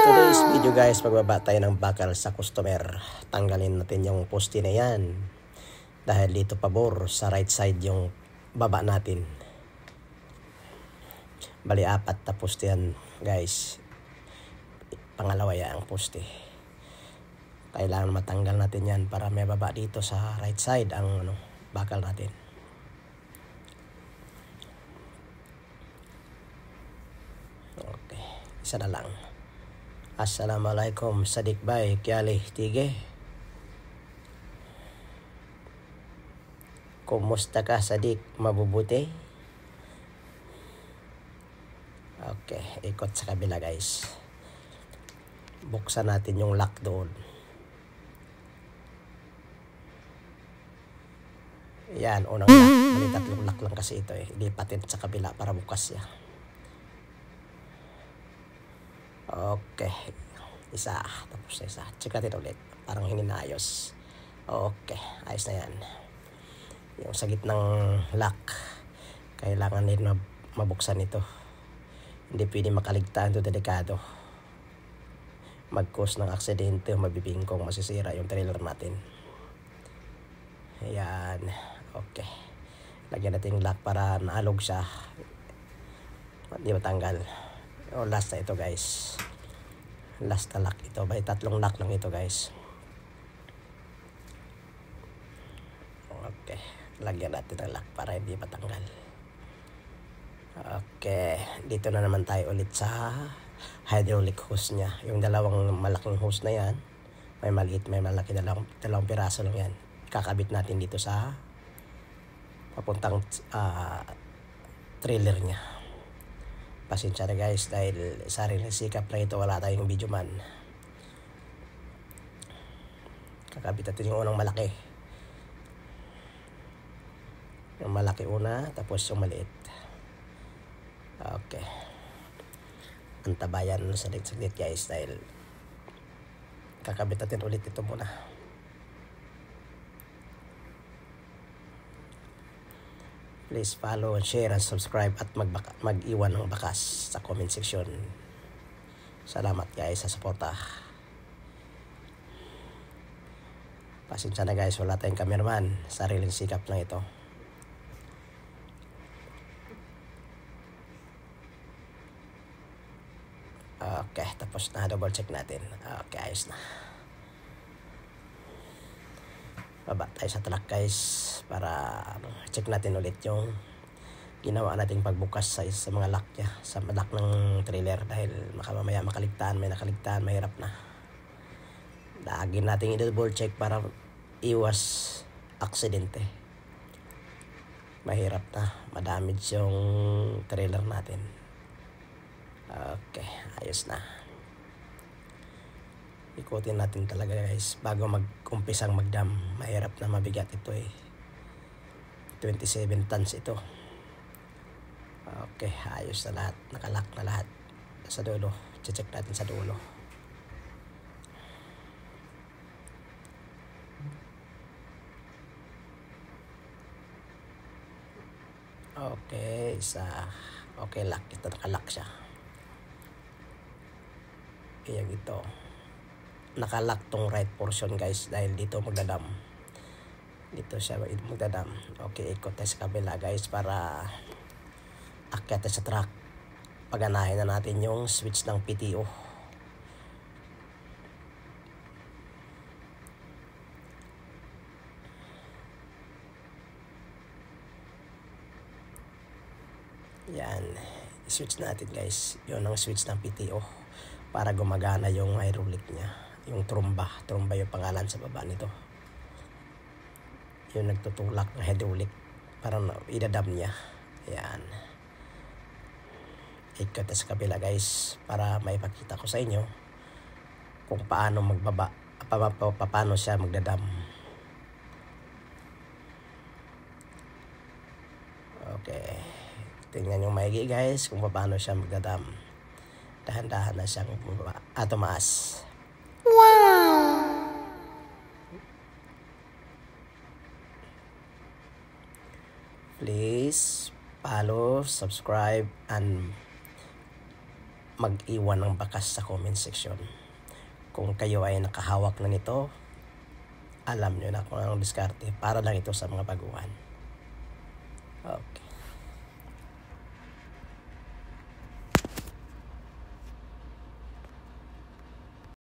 today's video guys, magbaba tayo ng bakal sa customer. Tanggalin natin yung poste na yan. Dahil dito pabor sa right side yung baba natin. Bali apat na poste yan guys. Pangalawa yan ang poste. Kailangan matanggal natin yan para may baba dito sa right side ang bakal natin. Okay, isa na lang. Assalamualaikum Sadik Bay Kiali Tige. Kumusta ka Sadik? Mabubuti? Okay, ikot sa kabila guys. Buksan natin yung lock doon. Yan, unang lock. Bali tatlong lock lang kasi ito eh. Ilipatin sa kabila para bukas ya. Okay, isa, tapos na isa. Check natin ulit, parang hindi na ayos. Okay, ayos na yan. Yung sa gitnang lock, kailangan din mabuksan ito. Hindi pwede makaligtaan, ito delikado. Mag-cause ng aksidente, mabibingkong, masisira yung trailer natin. Ayan, okay. Lagyan natin yung lock para naalog siya. Hindi matanggal. O last na ito guys. Last na lock ito. By tatlong lock lang ito guys. Okay. Lagyan natin ng lock para hindi matanggal. Okay. Dito na naman tayo ulit sa hydraulic hose nya. Yung dalawang malaking hose na yan. May maliit, may malaki. Dalawang piraso lang yan. Kakabit natin dito sa papuntang trailer nya. Pasensya na guys dahil sariling sikap lang ito, wala tayong video man. Kakabit natin yung unang malaki. Yung malaki una, tapos yung maliit. Okay. Antabayan sa saglit guys dahil kakabit natin ulit ito muna. Please follow and share and subscribe at mag-iwan ng bakas sa comment section. Salamat guys sa suporta. Pasensya na guys, wala tayong cameraman. Sariling sikap lang ito. Okay, tapos na. Double check natin. Okay, ayos na. Baba tayo sa truck guys para check natin ulit yung ginawa nating pagbukas sa mga lock nya, sa lock ng trailer dahil mamaya makaligtaan, may nakaligtaan, mahirap na. Lagi nating i-double check para iwas aksidente. Mahirap na, madamage yung trailer natin. Okay, ayos na. Ikutin natin talaga guys bago mag-umpisang magdam. Mahirap na, mabigat ito eh. 27 tons ito. Okay, ayos na lahat. Nakalock na lahat. Sa dulo. Check natin sa dulo. Okay, okay, lock. Ito nakalock siya. Ayan ito. Nakalock tong right portion guys dahil dito magdadam. Dito siya magdadam. Okay, ikot tayo sa kabila guys para akyat sa truck. Paganahin na natin yung switch ng PTO. Yan, switch natin guys. Yun ang switch ng PTO para gumagana yung hydraulic nya. Yung tromba yung pangalan sa baba nito. Yung nagtutulak ng hydraulic para idadam niya. Ayan. Ikot sa kabila guys para maipakita ko sa inyo kung paano magbaba, paano siya magdadam. Okay. Tingnan yung maigi guys kung paano siya magdadam. Dahan-dahan na siyang tumaas. Wow! Please follow, subscribe, and mag-iwan ng bakas sa comment section. Kung kayo ay nakahawak na nito, alam nyo na kung anong diskarte. Para lang ito sa mga baguhan.